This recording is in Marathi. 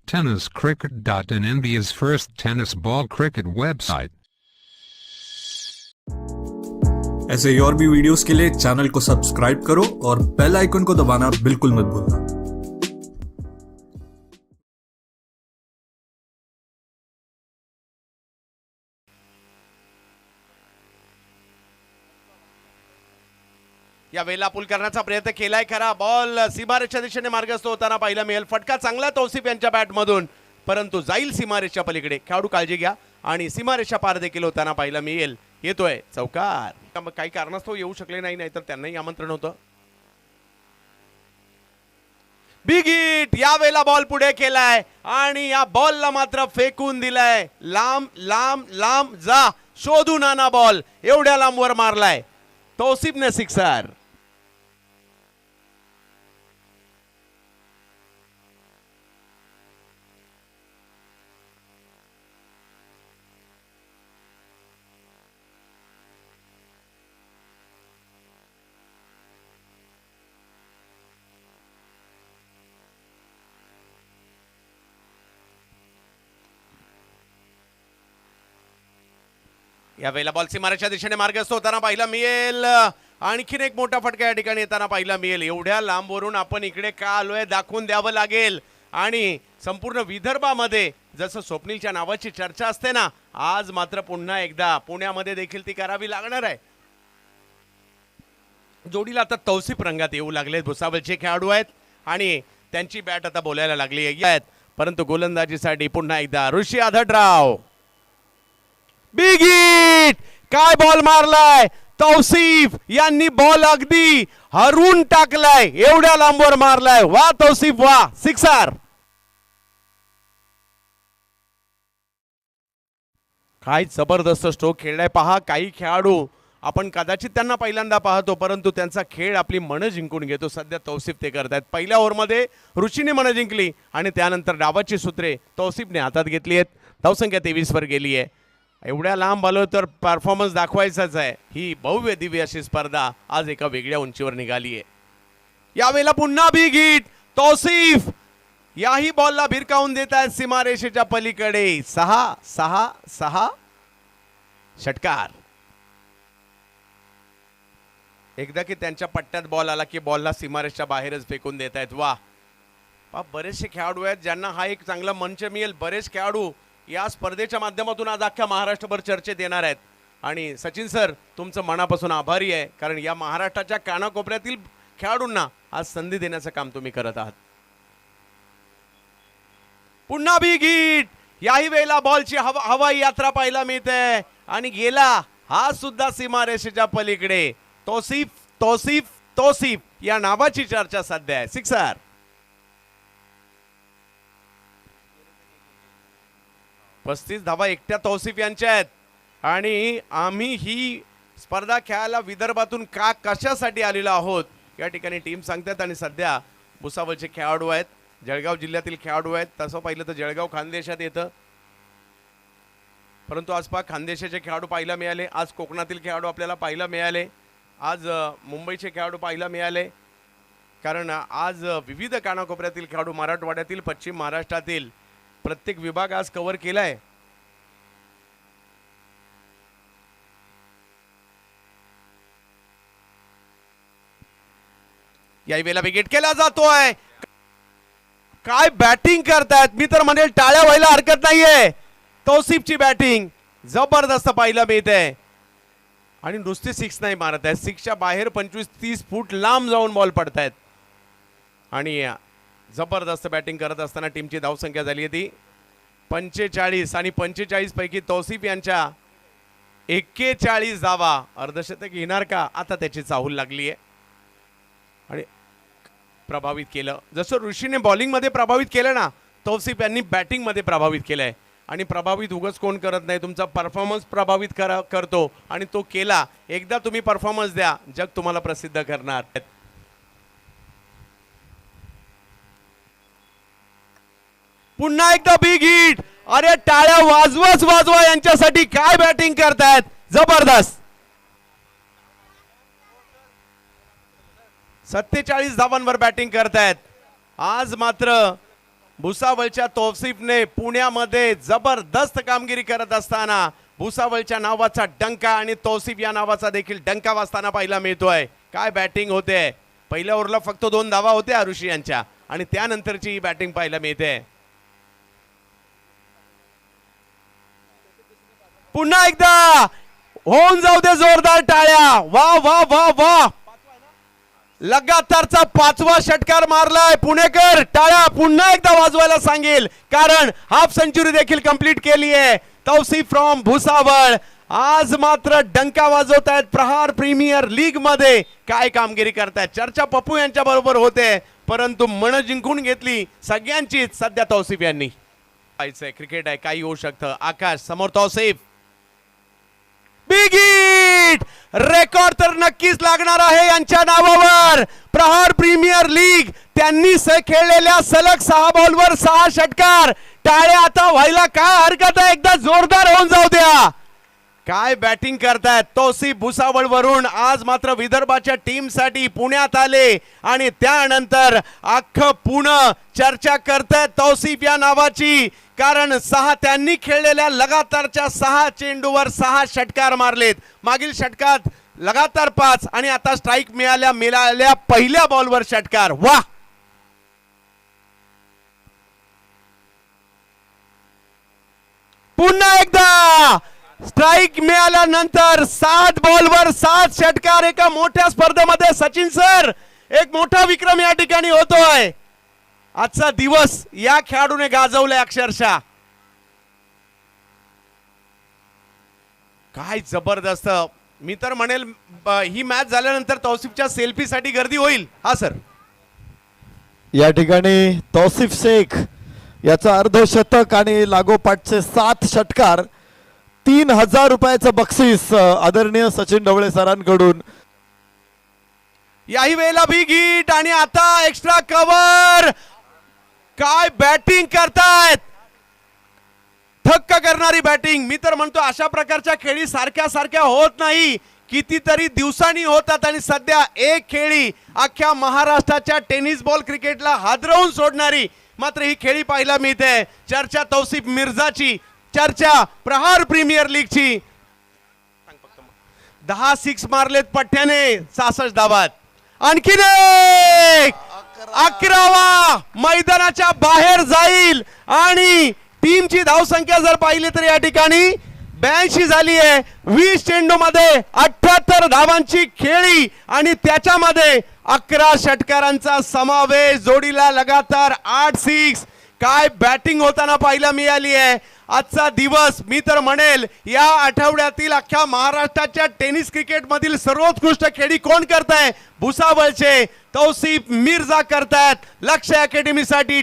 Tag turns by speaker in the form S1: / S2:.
S1: tenniscricket.in, India's first tennis ball cricket website.
S2: ऐसे ही और भी वीडियोस के लिए चैनल को सब्सक्राइब करो और बेल आइकन को दबाना बिल्कुल मत भूलना।
S3: या वेळेला पूल करण्याचा प्रयत्न केलाय खरा, बॉल सीमारेषच्या दिशेने मार्गस्थ होताना पाहायला मिळेल. फटका चांगला तौसिफ यांच्या बॅटमधून, परंतु जाईल सीमारेषच्या पलीकडे. खेळाडू काळजी घ्या आणि सीमारेषा पार देखील होताना पाहायला मिळेल. येतोय चौकार. काही कारणास्तव येऊ शकले नाही, नाहीतर त्यांनाही आमंत्रण होतं. Big hit. या वेळेला बॉल पुढे केलाय आणि या बॉलला मात्र फेकून दिलाय. लांब लांब लांब जा, शोधून आणा बॉल. एवढ्या लांबवर मारलाय तौसिफने सिक्सर. या वेळेला बॉल सीमारेषच्या दिशेने मार्गस्थ होताना पाहायला मिळेल. आणखीन एक मोठा फटका या ठिकाणी येताना पाहायला मिळेल. एवढ्या लांबवरून आपण इकडे का आलोय दाखवून द्यावं लागेल. आणि संपूर्ण विदर्भामध्ये जसं स्वप्नीलच्या नावाची चर्चा असते ना, आज मात्र पुन्हा एकदा पुण्यामध्ये देखील ती करावी लागणार आहे. जोडीला आता तौसिफ रंगात येऊ लागले. भुसावळचे खेळाडू आहेत आणि त्यांची बॅट आता बोलायला लागली आहे. परंतु गोलंदाजीसाठी पुन्हा एकदा ऋषी आधटराव. Big hit. काय बॉल मारलाय तौसिफ यांनी. बॉल अगदी हरून टाकलाय, एवढ्या लांबवर मारलाय. वा तौसिफ वा, सिक्सर. काय जबरदस्त स्ट्रोक खेळलाय पहा. काही खेळाडू आपण कदाचित त्यांना पहिल्यांदा पाहतो, परंतु त्यांचा खेळ आपली मन जिंकून घेतो. सध्या तौसिफ ते करतायत. पहिल्या ओव्हरमध्ये ऋषीने मन जिंकली आणि त्यानंतर डावाची सूत्रे तौसिफने हातात घेतली आहेत. धावसंख्या 23 वर गेली आहे. एवढ्या लांब आलो तर परफॉर्मन्स दाखवायचाच आहे. ही भव्य दिव्य अशी स्पर्धा आज एका वेगळ्या उंचीवर निघाली आहे. यावेळेला पुन्हा बिग हिट. तौसिफ याही बॉलला भिरकावून देत आहेत सीमारेषेच्या पलीकडे. 6-6-6 षटकार. एकदा की त्यांच्या पट्ट्यात बॉल आला की बॉलला सीमारेषच्या बाहेरच फेकून देत आहेत. वा, बरेचसे खेळाडू आहेत ज्यांना हा एक चांगला मंच मिळेल. बरेच खेळाडू या स्पर्धेच्या माध्यमातून आज अख्ख्या महाराष्ट्रभर चर्चेत येणार आहेत. आणि सचिन सर तुमचं मनापासून आभारी आहे, कारण या महाराष्ट्राच्या कानाकोपऱ्यातील खेळाडूंना आज संधी देण्याचं काम तुम्ही करत आहात. पुन्हा बिग हिट. याही वेळेला बॉलची हवाई यात्रा पाहायला मिळते आणि गेला हा सुद्धा सीमारेषेच्या पलीकडे. तौसिफ तौसिफ तौसिफ या नावाची चर्चा सध्या आहे. सिक्सर. पस्तीस धावा एकट्या तौसिफ यांच्या आहेत. आणि आम्ही ही स्पर्धा खेळायला विदर्भातून कशासाठी आलेलो आहोत या ठिकाणी टीम सांगतात. आणि सध्या भुसावळचे खेळाडू आहेत, जळगाव जिल्ह्यातील खेळाडू आहेत. तसं पाहिलं तर जळगाव खानदेशात येतं, परंतु आज खानदेशाचे खेळाडू पाहायला मिळाले. आज कोकणातील खेळाडू आपल्याला पाहायला मिळाले. आज मुंबईचे खेळाडू पाहायला मिळाले. कारण आज विविध कानाकोपऱ्यातील खेळाडू, मराठवाड्यातील, पश्चिम महाराष्ट्रातील प्रत्येक विभाग आज कव्हर केलाय. याही वेळेला विकेट केला जातोय. काय बॅटिंग करतायत. मी तर म्हणेल टाळ्या व्हायला हरकत नाहीये. तौसिफची बॅटिंग जबरदस्त पाहायला मिळते आणि नुसते सिक्स नाही मारत आहेत. सिक्सच्या बाहेर 25-30 फूट लांब जाऊन बॉल पडतायत. आणि जबरदस्त बॅटिंग करत असताना टीमची धावसंख्या झाली आहे ती 45 आणि 45 पैकी तौसिफ यांच्या 41 धावा. अर्धशतक येणार का आता त्याची चाहूल लागली आहे आणि प्रभावित केलं. जसं ऋषीने बॉलिंग मध्ये प्रभावित केलं ना, तौसिफ यांनी बॅटिंग मध्ये प्रभावित केलंय. आणि प्रभावित उगाच कोण करत नाही, तुमचा परफॉर्मन्स प्रभावित करतो आणि तो केला. एकदा तुम्ही परफॉर्मन्स द्या, जग तुम्हाला प्रसिद्ध करणार. पुन्हा एकदा बिग हिट. अरे टाळ्या वाजवा यांच्यासाठी. काय बॅटिंग करतायत, जबरदस्त. 47 धावांवर बॅटिंग करतायत. आज मात्र भुसावळच्या तौसिफने पुण्यामध्ये जबरदस्त कामगिरी करत असताना भुसावळच्या नावाचा डंका आणि तौसिफ या नावाचा देखील डंका वाजताना पाहायला मिळतोय. काय बॅटिंग होते. पहिल्या ओव्हरला फक्त 2 धावा होत्या ऋषी यांच्या आणि त्यानंतरची ही बॅटिंग पाहायला मिळते. पुन्हा एकदा होऊन जाऊ दे जोरदार टाळ्या. वा वा वा वा, लगातारचा 5वा षटकार मारलाय पुणेकर. टाळ्या पुन्हा एकदा वाजवायला सांगेल कारण हाफ सेंचुरी देखील कंप्लीट केली आहे तौसिफ फ्रॉम भुसावळ. आज मात्र डंका वाजवत आहेत प्रहार प्रीमियर लीग मध्ये. काय कामगिरी करतायत. चर्चा पप्पू यांच्या बरोबर होते परंतु मन जिंकून घेतली सगळ्यांचीच सध्या तौसिफ यांनी. क्रिकेट आहे, काही होऊ शकतं. आकाश समोर तौसिफ. Big hit. रेकॉर्ड तर नक्कीच लागणार आहे यांच्या नावावर. प्रहार प्रीमियर लीग त्यांनी खेळलेल्या सलग 6 बॉलवर 6 षटकार. टाळ्या आता व्हायला काय हरकत आहे. एकदा जोरदार होऊन जाऊ द्या. काय बॅटिंग करतायत तौसिफ भुसावळ वरून. आज मात्र विदर्भाच्या टीम साठी पुण्यात आले आणि त्यानंतर अख्खं पुणे चर्चा करतायत तौसिफ या नावाची कारण त्यांनी खेळलेल्या लगातारच्या 6 चेंडूवर 6 षटकार मारलेत. मागील षटकात लगातार 5 आणि आता स्ट्राईक मिळाल्या पहिल्या बॉलवर षटकार. वा, पुन्हा एकदा स्ट्राईक मिळाल्यानंतर 7 बॉलवर 7 षटकार. एका मोठ्या स्पर्धेमध्ये सचिन सर एक मोठा विक्रम या ठिकाणी होतोय. आजचा दिवस या खेळाडूने गाजवलाय अक्षरशः. काय जबरदस्त. मी तर म्हणेल ही मॅच झाल्यानंतर तौसिफच्या सेल्फीसाठी गर्दी होईल. हा सर,
S4: या ठिकाणी तौसिफ शेख याचा अर्धशतक आणि लागोपाठचे 7 षटकार. 3000 रुपयाचं बक्षीस आदरणीय सचिन ढवळे सरांकडून.
S3: याही वेळेला बिग हिट आणि आता एक्स्ट्रा कव्हर. काय बॅटिंग करतायत. थक्क करणारी बॅटिंग. मी तर म्हणतो अशा प्रकारच्या खेळी सारख्या होत नाही, कितीतरी दिवसांनी होतात आणि सध्या एक खेळी अख्ख्या महाराष्ट्राच्या टेनिस बॉल क्रिकेटला हादरवून सोडणारी मात्र ही खेळी पाहायला मिळते. चर्चा तौसिफ मिर्झाची, चर्चा प्रहार प्रीमियर लीगची. 10 6 मारलेत पठ्ठ्याने 66 धावात. आणखीन एक 11वा मैदानाच्या बाहेर जाईल आणि टीमची धावसंख्या जर पाहिली तर या ठिकाणी 82 झाली आहे. 20 चेंडू मध्ये 78 धावांची खेळी आणि त्याच्यामध्ये 11 षटकारांचा समावेश. जोडीला लगातार 8 6. काय बॅटिंग होताना पाहायला मिळाली आहे. आजचा दिवस मी तर म्हणेल या आठवड्यातील अख्ख्या महाराष्ट्राच्या टेनिस क्रिकेट मधील सर्वोत्कृष्ट खेळी कोण करताय. भुसावळचे तौसिफ मिर्झा करतायत. लक्ष्य अकॅडमीसाठी